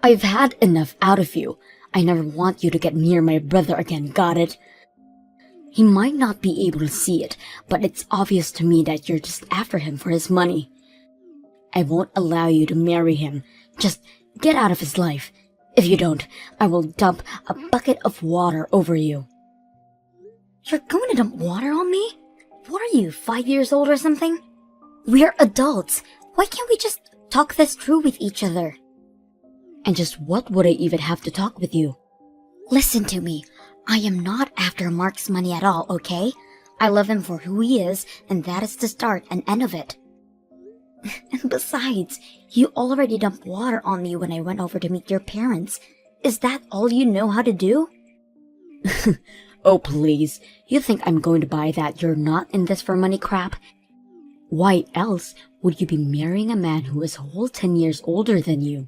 I've had enough out of you. I never want you to get near my brother again, got it? He might not be able to see it, but it's obvious to me that you're just after him for his money. I won't allow you to marry him. Just get out of his life. If you don't, I will dump a bucket of water over you. You're going to dump water on me? What are you, 5 years old or something? We're adults. Why can't we just talk this through with each other? And just what would I even have to talk with you? Listen to me. I am not after Mark's money at all, okay? I love him for who he is, and that is the start and end of it. And besides, you already dumped water on me when I went over to meet your parents. Is that all you know how to do? Oh, please. You think I'm going to buy that you're not in this for money crap? Why else would you be marrying a man who is a whole 10 years older than you?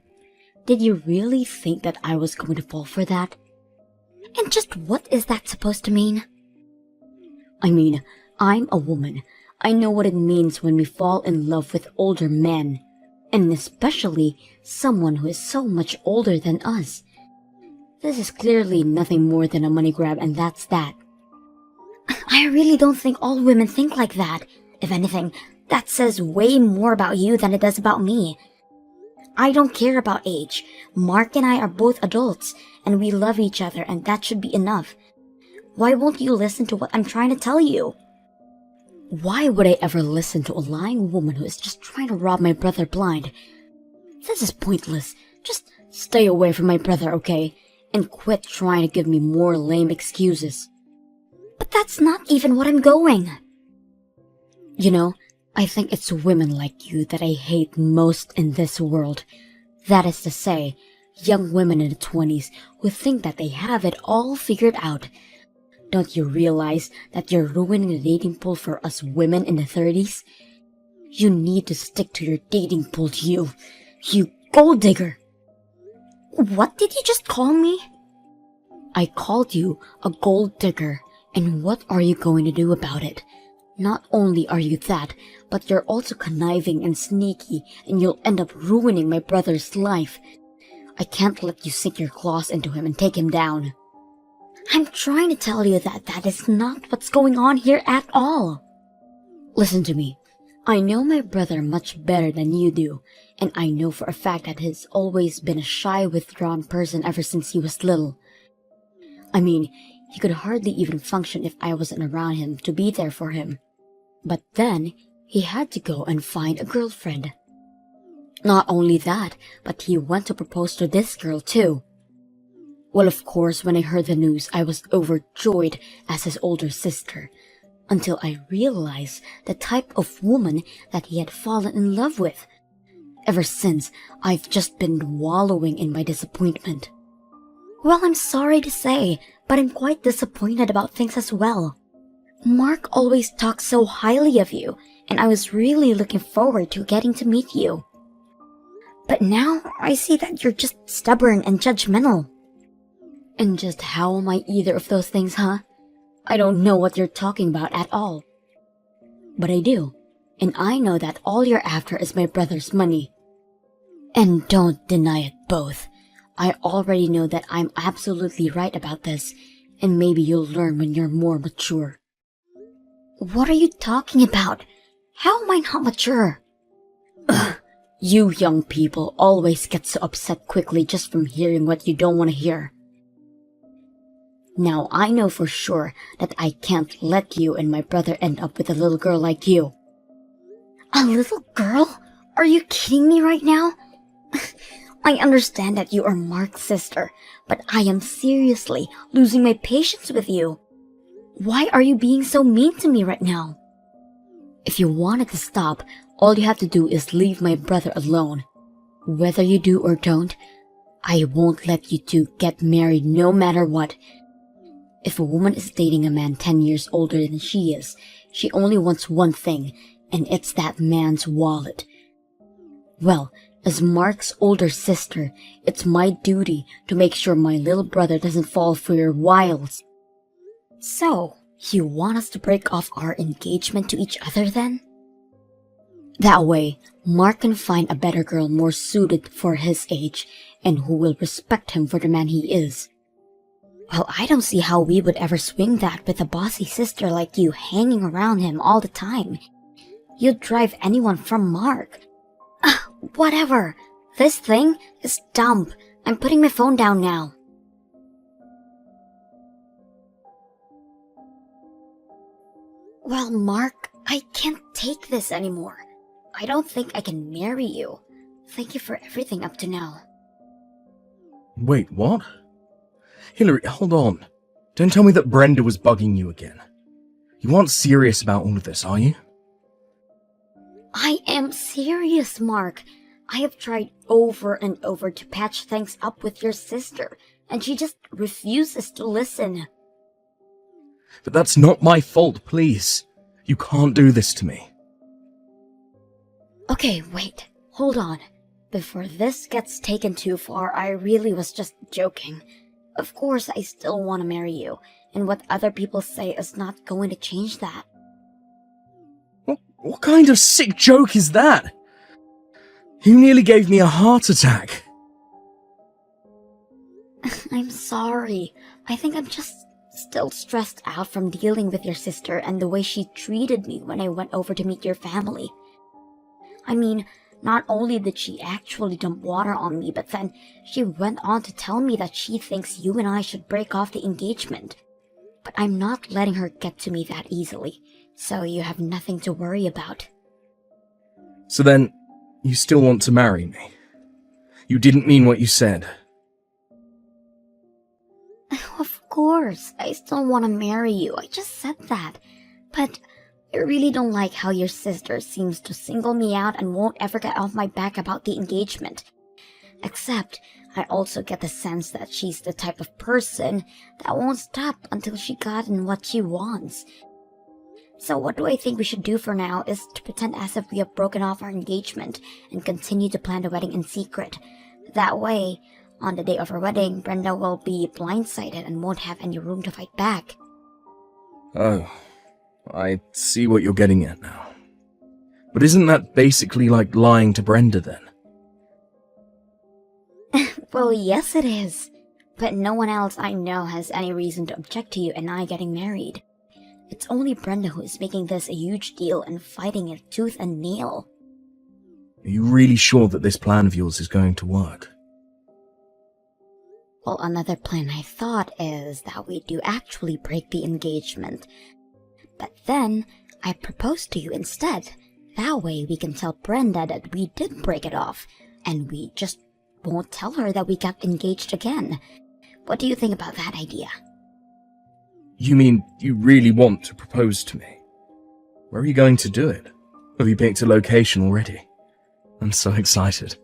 Did you really think that I was going to fall for that? And just what is that supposed to mean? I mean, I'm a woman. I know what it means when we fall in love with older men, and especially someone who is so much older than us. This is clearly nothing more than a money grab, and that's that. I really don't think all women think like that. If anything, that says way more about you than it does about me. I don't care about age. Mark and I are both adults, and we love each other, and that should be enough. Why won't you listen to what I'm trying to tell you? Why would I ever listen to a lying woman who is just trying to rob my brother blind? This is pointless. Just stay away from my brother, okay? And quit trying to give me more lame excuses. But that's not even what I'm going. You know, I think it's women like you that I hate most in this world. That is to say, young women in the 20s who think that they have it all figured out. Don't you realize that you're ruining the dating pool for us women in the 30s? You need to stick to your dating pool, you gold digger. What did you just call me? I called you a gold digger, and what are you going to do about it? Not only are you that, but you're also conniving and sneaky, and you'll end up ruining my brother's life. I can't let you sink your claws into him and take him down. I'm trying to tell you that that is not what's going on here at all. Listen to me. I know my brother much better than you do, and I know for a fact that he's always been a shy, withdrawn person ever since he was little. I mean, he could hardly even function if I wasn't around him to be there for him. But then, he had to go and find a girlfriend. Not only that, but he went to propose to this girl too. Well, of course, when I heard the news, I was overjoyed as his older sister, until I realized the type of woman that he had fallen in love with. Ever since, I've just been wallowing in my disappointment. Well, I'm sorry to say, but I'm quite disappointed about things as well. Mark always talks so highly of you, and I was really looking forward to getting to meet you. But now, I see that you're just stubborn and judgmental. And just how am I either of those things, huh? I don't know what you're talking about at all. But I do, and I know that all you're after is my brother's money. And don't deny it both. I already know that I'm absolutely right about this, and maybe you'll learn when you're more mature. What are you talking about? How am I not mature? Ugh, you young people always get so upset quickly just from hearing what you don't want to hear. Now I know for sure that I can't let you and my brother end up with a little girl like you. A little girl? Are you kidding me right now? I understand that you are Mark's sister, but I am seriously losing my patience with you. Why are you being so mean to me right now? If you want it to stop, all you have to do is leave my brother alone. Whether you do or don't, I won't let you two get married no matter what. If a woman is dating a man 10 years older than she is, she only wants one thing, and it's that man's wallet. Well, as Mark's older sister, it's my duty to make sure my little brother doesn't fall for your wiles. So, you want us to break off our engagement to each other then? That way, Mark can find a better girl more suited for his age and who will respect him for the man he is. Well, I don't see how we would ever swing that with a bossy sister like you hanging around him all the time. You'd drive anyone from Mark. Whatever. This thing is dumb. I'm putting my phone down now. Well, Mark, I can't take this anymore. I don't think I can marry you. Thank you for everything up to now. Wait, what? Hillary, hold on. Don't tell me that Brenda was bugging you again. You aren't serious about all of this, are you? I am serious, Mark. I have tried over and over to patch things up with your sister, and she just refuses to listen. But that's not my fault, please. You can't do this to me. Okay, wait. Hold on. Before this gets taken too far, I really was just joking. Of course, I still want to marry you, and what other people say is not going to change that. What kind of sick joke is that? You nearly gave me a heart attack. I'm sorry. I think I'm just still stressed out from dealing with your sister and the way she treated me when I went over to meet your family. I mean, not only did she actually dump water on me, but then she went on to tell me that she thinks you and I should break off the engagement. But I'm not letting her get to me that easily, so you have nothing to worry about. So then, you still want to marry me? You didn't mean what you said. Of course, I still want to marry you. I just said that. But I really don't like how your sister seems to single me out and won't ever get off my back about the engagement. Except, I also get the sense that she's the type of person that won't stop until she gotten what she wants. So what do I think we should do for now is to pretend as if we have broken off our engagement and continue to plan the wedding in secret. That way, on the day of our wedding, Brenda will be blindsided and won't have any room to fight back. Oh, I see what you're getting at now. But isn't that basically like lying to Brenda then? Well, yes it is. But no one else I know has any reason to object to you and I getting married. It's only Brenda who is making this a huge deal and fighting it tooth and nail. Are you really sure that this plan of yours is going to work? Well, another plan I thought is that we do actually break the engagement. But then, I propose to you instead. That way we can tell Brenda that we did break it off, and we just won't tell her that we got engaged again. What do you think about that idea? You mean you really want to propose to me? Where are you going to do it? Have you picked a location already? I'm so excited.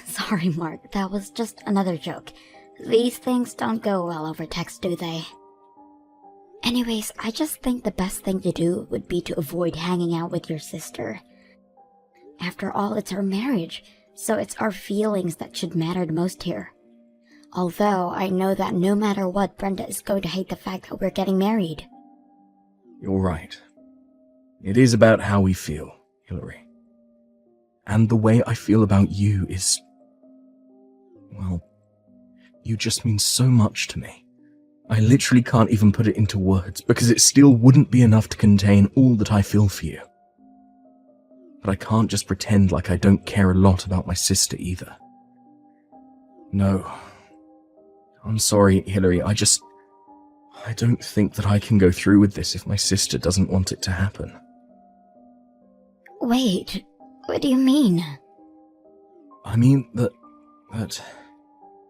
Sorry, Mark, that was just another joke. These things don't go well over text, do they? Anyways, I just think the best thing to do would be to avoid hanging out with your sister. After all, it's our marriage, so it's our feelings that should matter the most here. Although, I know that no matter what, Brenda is going to hate the fact that we're getting married. You're right. It is about how we feel, Hillary. And the way I feel about you is... well, you just mean so much to me. I literally can't even put it into words, because it still wouldn't be enough to contain all that I feel for you. But I can't just pretend like I don't care a lot about my sister either. No. I'm sorry, Hillary, I don't think that I can go through with this if my sister doesn't want it to happen. Wait, what do you mean? I mean that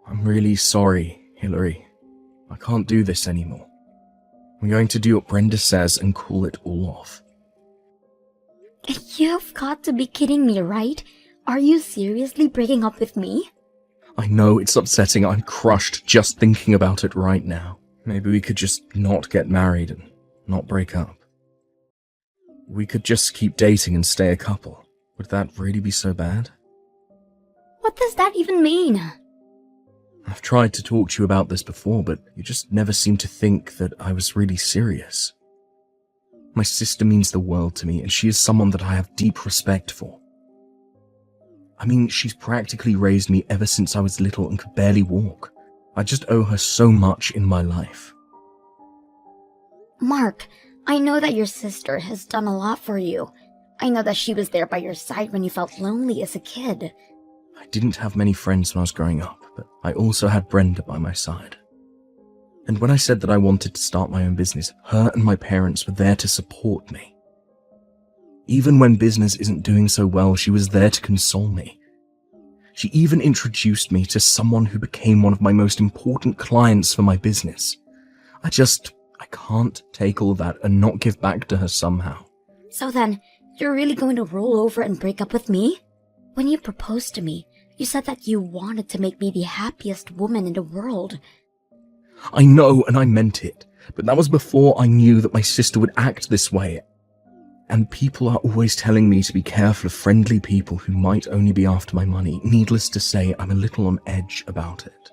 I'm really sorry, Hillary. I can't do this anymore. I'm going to do what Brenda says and call it all off. You've got to be kidding me, right? Are you seriously breaking up with me? I know it's upsetting. I'm crushed just thinking about it right now. Maybe we could just not get married and not break up. We could just keep dating and stay a couple. Would that really be so bad? What does that even mean? I've tried to talk to you about this before, but you just never seem to think that I was really serious. My sister means the world to me, and she is someone that I have deep respect for. I mean, she's practically raised me ever since I was little and could barely walk. I just owe her so much in my life. Mark, I know that your sister has done a lot for you. I know that she was there by your side when you felt lonely as a kid. I didn't have many friends when I was growing up, but I also had Brenda by my side. And when I said that I wanted to start my own business, her and my parents were there to support me. Even when business isn't doing so well, she was there to console me. She even introduced me to someone who became one of my most important clients for my business. I can't take all that and not give back to her somehow. So then, you're really going to roll over and break up with me? When you proposed to me, you said that you wanted to make me the happiest woman in the world. I know, and I meant it, but that was before I knew that my sister would act this way. And people are always telling me to be careful of friendly people who might only be after my money. Needless to say, I'm a little on edge about it.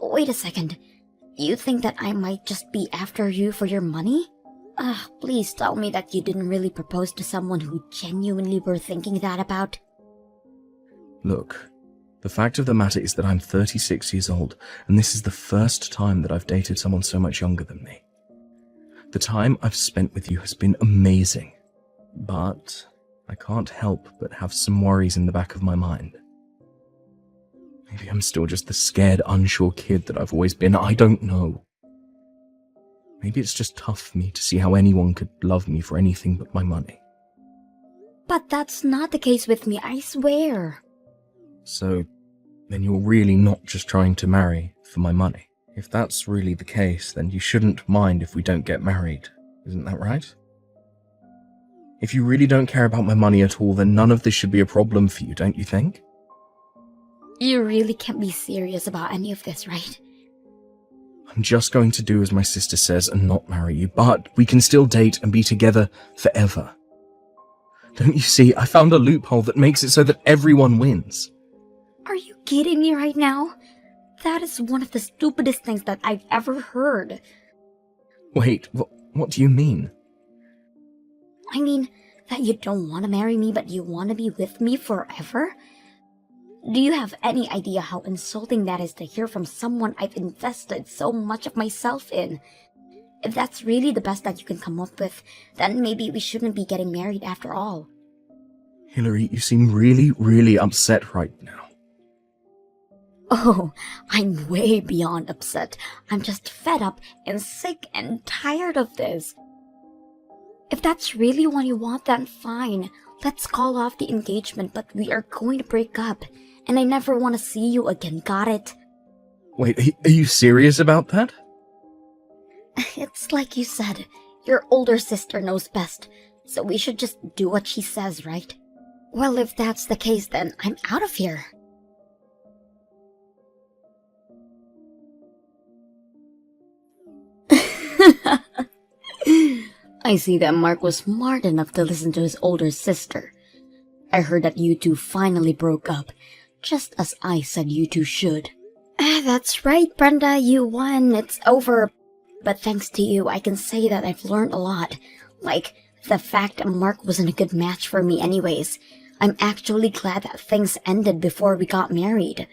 Wait a second. You think that I might just be after you for your money? Please tell me that you didn't really propose to someone who genuinely were thinking that about. Look, the fact of the matter is that I'm 36 years old, and this is the first time that I've dated someone so much younger than me. The time I've spent with you has been amazing, but I can't help but have some worries in the back of my mind. Maybe I'm still just the scared, unsure kid that I've always been. I don't know. Maybe it's just tough for me to see how anyone could love me for anything but my money. But that's not the case with me, I swear. So, then you're really not just trying to marry for my money? If that's really the case, then you shouldn't mind if we don't get married, isn't that right? If you really don't care about my money at all, then none of this should be a problem for you, don't you think? You really can't be serious about any of this, right? I'm just going to do as my sister says and not marry you, but we can still date and be together forever. Don't you see, I found a loophole that makes it so that everyone wins. Are you kidding me right now? That is one of the stupidest things that I've ever heard. Wait, what do you mean? I mean, that you don't want to marry me but you want to be with me forever? Do you have any idea how insulting that is to hear from someone I've invested so much of myself in? If that's really the best that you can come up with, then maybe we shouldn't be getting married after all. Hillary, you seem really, really upset right now. Oh, I'm way beyond upset. I'm just fed up and sick and tired of this. If that's really what you want, then fine. Let's call off the engagement, but we are going to break up. And I never want to see you again, got it? Wait, are you serious about that? It's like you said, your older sister knows best, so we should just do what she says, right? Well, if that's the case, then I'm out of here. I see that Mark was smart enough to listen to his older sister. I heard that you two finally broke up, just as I said you two should. That's right, Brenda, you won. It's over. But thanks to you, I can say that I've learned a lot. Like, the fact that Mark wasn't a good match for me anyways. I'm actually glad that things ended before we got married.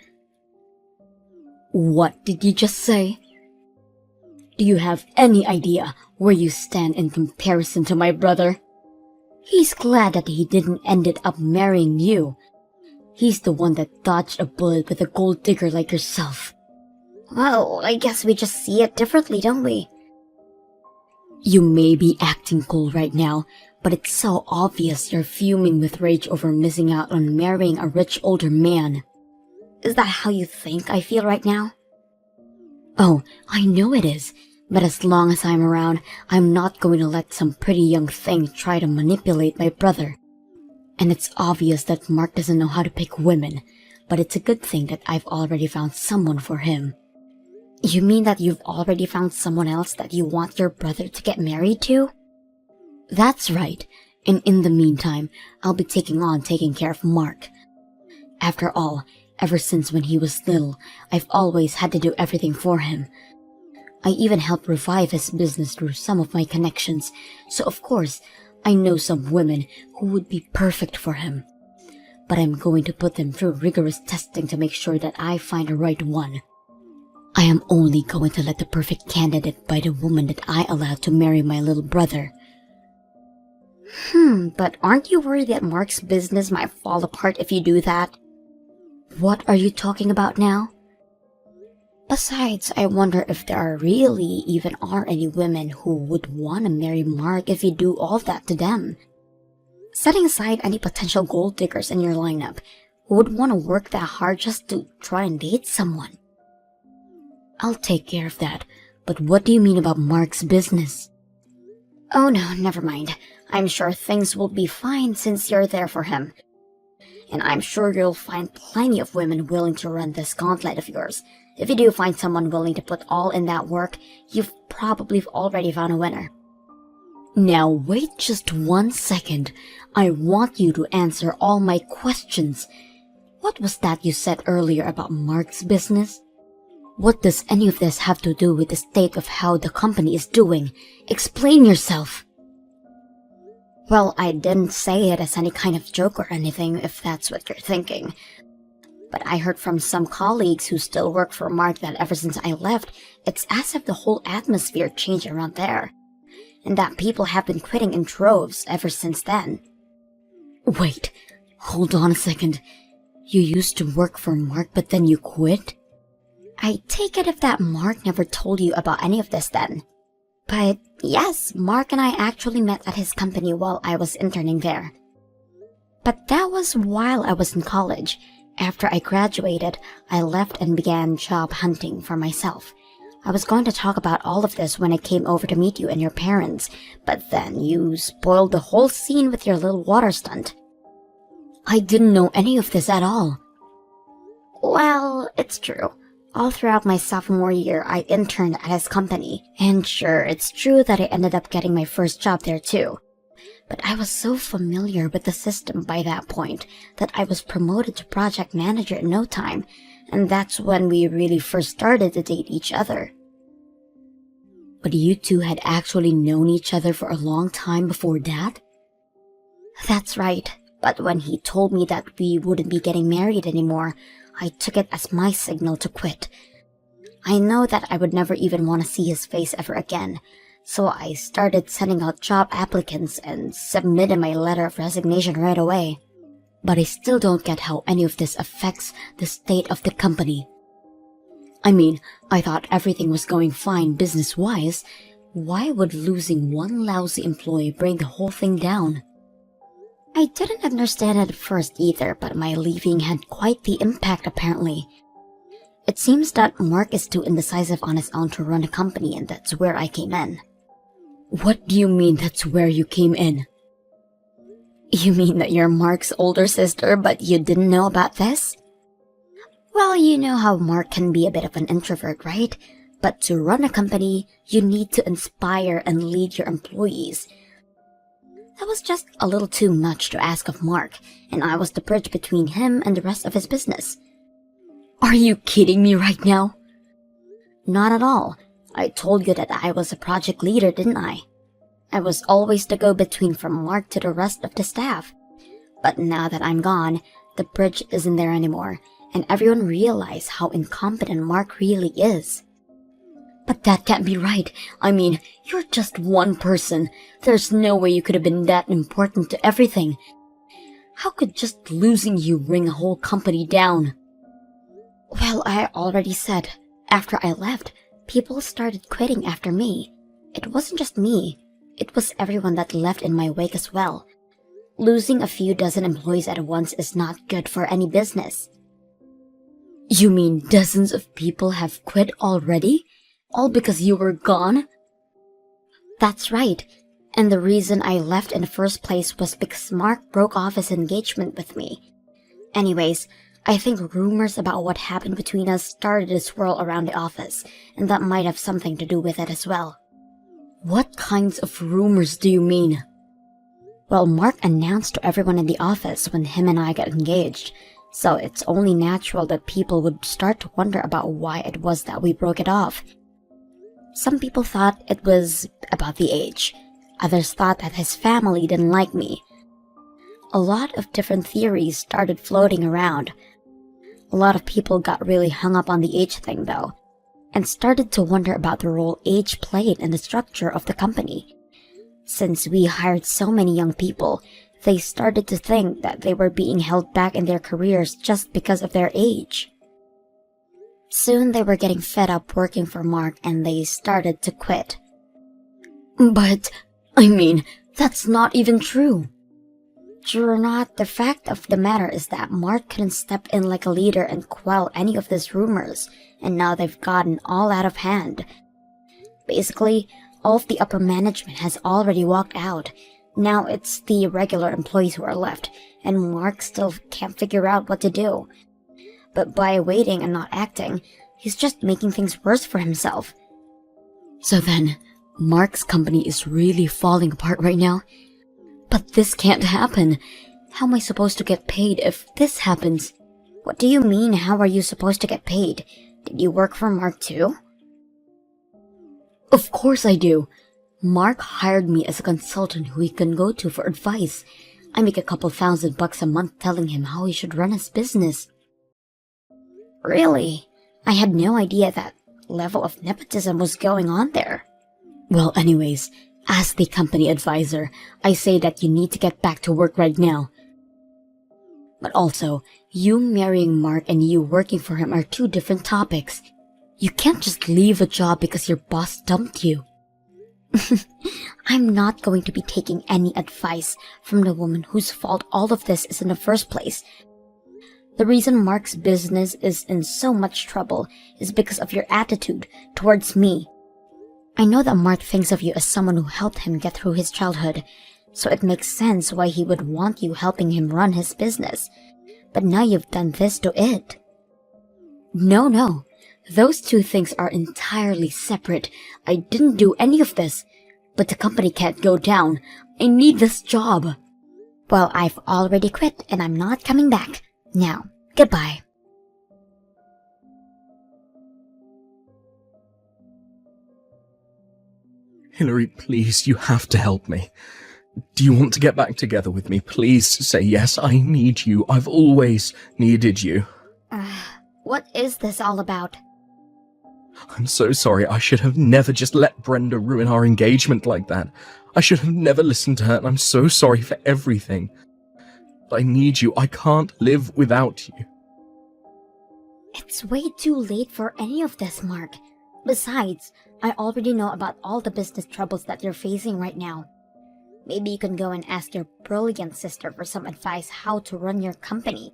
What did you just say? Do you have any idea where you stand in comparison to my brother? He's glad that he didn't ended up marrying you. He's the one that dodged a bullet with a gold digger like yourself. Well, I guess we just see it differently, don't we? You may be acting cool right now, but it's so obvious you're fuming with rage over missing out on marrying a rich older man. Is that how you think I feel right now? Oh, I know it is. But as long as I'm around, I'm not going to let some pretty young thing try to manipulate my brother. And it's obvious that Mark doesn't know how to pick women, but it's a good thing that I've already found someone for him. You mean that you've already found someone else that you want your brother to get married to? That's right, and in the meantime, I'll be taking care of Mark. After all, ever since when he was little, I've always had to do everything for him. I even helped revive his business through some of my connections, so of course, I know some women who would be perfect for him. But I'm going to put them through rigorous testing to make sure that I find the right one. I am only going to let the perfect candidate by the woman that I allowed to marry my little brother. But aren't you worried that Mark's business might fall apart if you do that? What are you talking about now? Besides, I wonder if there really even are any women who would want to marry Mark if you do all that to them. Setting aside any potential gold diggers in your lineup, who would want to work that hard just to try and date someone? I'll take care of that, but what do you mean about Mark's business? Oh no, never mind. I'm sure things will be fine since you're there for him. And I'm sure you'll find plenty of women willing to run this gauntlet of yours. If you do find someone willing to put all in that work, you've probably already found a winner. Now wait just 1 second. I want you to answer all my questions. What was that you said earlier about Mark's business? What does any of this have to do with the state of how the company is doing? Explain yourself. Well, I didn't say it as any kind of joke or anything, if that's what you're thinking. But I heard from some colleagues who still work for Mark that ever since I left, it's as if the whole atmosphere changed around there. And that people have been quitting in droves ever since then. Wait, hold on a second. You used to work for Mark, but then you quit? I take it if that Mark never told you about any of this then. But yes, Mark and I actually met at his company while I was interning there. But that was while I was in college. After I graduated, I left and began job hunting for myself. I was going to talk about all of this when I came over to meet you and your parents, but then you spoiled the whole scene with your little water stunt. I didn't know any of this at all. Well, it's true. All throughout my sophomore year, I interned at his company, and sure, it's true that I ended up getting my first job there too. But I was so familiar with the system by that point that I was promoted to project manager in no time, and that's when we really first started to date each other. But you two had actually known each other for a long time before that? That's right, but when he told me that we wouldn't be getting married anymore, I took it as my signal to quit. I know that I would never even want to see his face ever again, so I started sending out job applicants and submitted my letter of resignation right away. But I still don't get how any of this affects the state of the company. I mean, I thought everything was going fine business-wise. Why would losing one lousy employee bring the whole thing down? I didn't understand it at first either, but my leaving had quite the impact apparently. It seems that Mark is too indecisive on his own to run a company, and that's where I came in. What do you mean that's where you came in? You mean that you're Mark's older sister, but you didn't know about this? Well, you know how Mark can be a bit of an introvert, right? But to run a company, you need to inspire and lead your employees. That was just a little too much to ask of Mark, and I was the bridge between him and the rest of his business. Are you kidding me right now? Not at all. I told you that I was a project leader, didn't I? I was always the go-between from Mark to the rest of the staff. But now that I'm gone, the bridge isn't there anymore, and everyone realized how incompetent Mark really is. But that can't be right. I mean, you're just one person. There's no way you could have been that important to everything. How could just losing you bring a whole company down? Well, I already said, after I left, people started quitting after me. It wasn't just me. It was everyone that left in my wake as well. Losing a few dozen employees at once is not good for any business. You mean dozens of people have quit already? All because you were gone? That's right. And the reason I left in the first place was because Mark broke off his engagement with me. Anyways, I think rumors about what happened between us started to swirl around the office, and that might have something to do with it as well. What kinds of rumors do you mean? Well, Mark announced to everyone in the office when him and I got engaged, so it's only natural that people would start to wonder about why it was that we broke it off. Some people thought it was about the age. Others thought that his family didn't like me. A lot of different theories started floating around. A lot of people got really hung up on the age thing though, and started to wonder about the role age played in the structure of the company. Since we hired so many young people, they started to think that they were being held back in their careers just because of their age. Soon they were getting fed up working for Mark and they started to quit. But, that's not even true. True or not, the fact of the matter is that Mark couldn't step in like a leader and quell any of these rumors, and now they've gotten all out of hand. Basically, all of the upper management has already walked out. Now it's the regular employees who are left, and Mark still can't figure out what to do. But by waiting and not acting, he's just making things worse for himself. So then, Mark's company is really falling apart right now? But this can't happen. How am I supposed to get paid if this happens? What do you mean, how are you supposed to get paid? Did you work for Mark too? Of course I do. Mark hired me as a consultant who he can go to for advice. I make a couple $1,000 a month telling him how he should run his business. Really? I had no idea that level of nepotism was going on there. Well, anyways, as the company advisor, I say that you need to get back to work right now. But also, you marrying Mark and you working for him are two different topics. You can't just leave a job because your boss dumped you. I'm not going to be taking any advice from the woman whose fault all of this is in the first place. The reason Mark's business is in so much trouble is because of your attitude towards me. I know that Mark thinks of you as someone who helped him get through his childhood, so it makes sense why he would want you helping him run his business. But now you've done this to it. No. Those two things are entirely separate. I didn't do any of this. But the company can't go down. I need this job. Well, I've already quit and I'm not coming back. Now, goodbye. Hillary, please, you have to help me. Do you want to get back together with me? Please say yes, I need you. I've always needed you. What is this all about? I'm so sorry. I should have never just let Brenda ruin our engagement like that. I should have never listened to her, and I'm so sorry for everything. But I need you. I can't live without you. It's way too late for any of this, Mark. Besides, I already know about all the business troubles that you're facing right now. Maybe you can go and ask your brilliant sister for some advice how to run your company.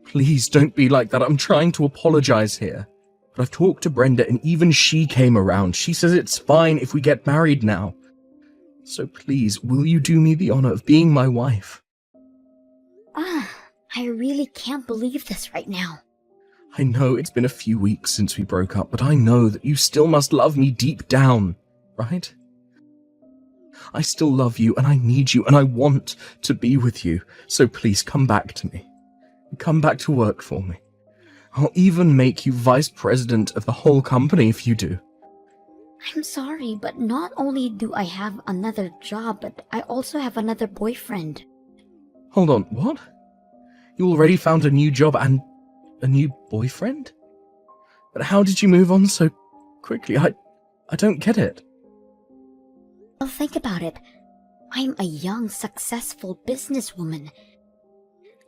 Please don't be like that. I'm trying to apologize here. But I've talked to Brenda and even she came around. She says it's fine if we get married now. So please, will you do me the honor of being my wife? I really can't believe this right now. I know it's been a few weeks since we broke up, but I know that you still must love me deep down, right? I still love you and I need you and I want to be with you. So please come back to me. Come back to work for me. I'll even make you vice president of the whole company if you do. I'm sorry, but not only do I have another job, but I also have another boyfriend. Hold on, what? You already found a new job and a new boyfriend? But how did you move on so quickly? I don't get it. Well, think about it. I'm a young, successful businesswoman.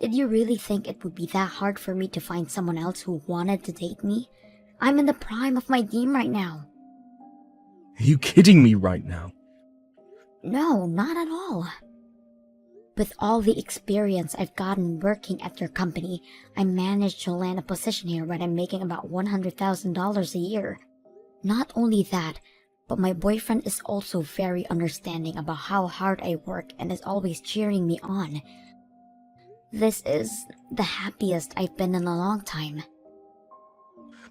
Did you really think it would be that hard for me to find someone else who wanted to date me? I'm in the prime of my game right now. Are you kidding me right now? No, not at all. With all the experience I've gotten working at your company, I managed to land a position here where I'm making about $100,000 a year. Not only that, but my boyfriend is also very understanding about how hard I work and is always cheering me on. This is the happiest I've been in a long time.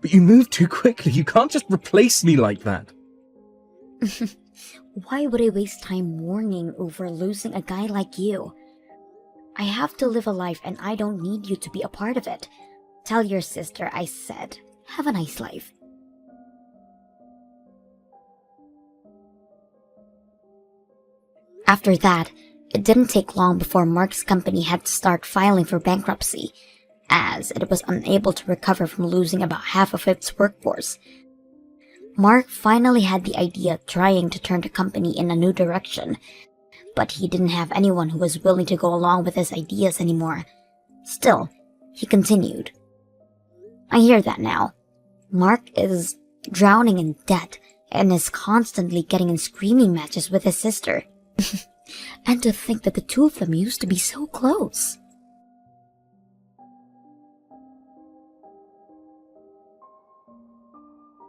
But you moved too quickly. You can't just replace me like that. Why would I waste time mourning over losing a guy like you? I have to live a life and I don't need you to be a part of it. Tell your sister I said, have a nice life. After that, it didn't take long before Mark's company had to start filing for bankruptcy, as it was unable to recover from losing about half of its workforce. Mark finally had the idea of trying to turn the company in a new direction, but he didn't have anyone who was willing to go along with his ideas anymore. Still, he continued. I hear that now. Mark is drowning in debt and is constantly getting in screaming matches with his sister. And to think that the two of them used to be so close.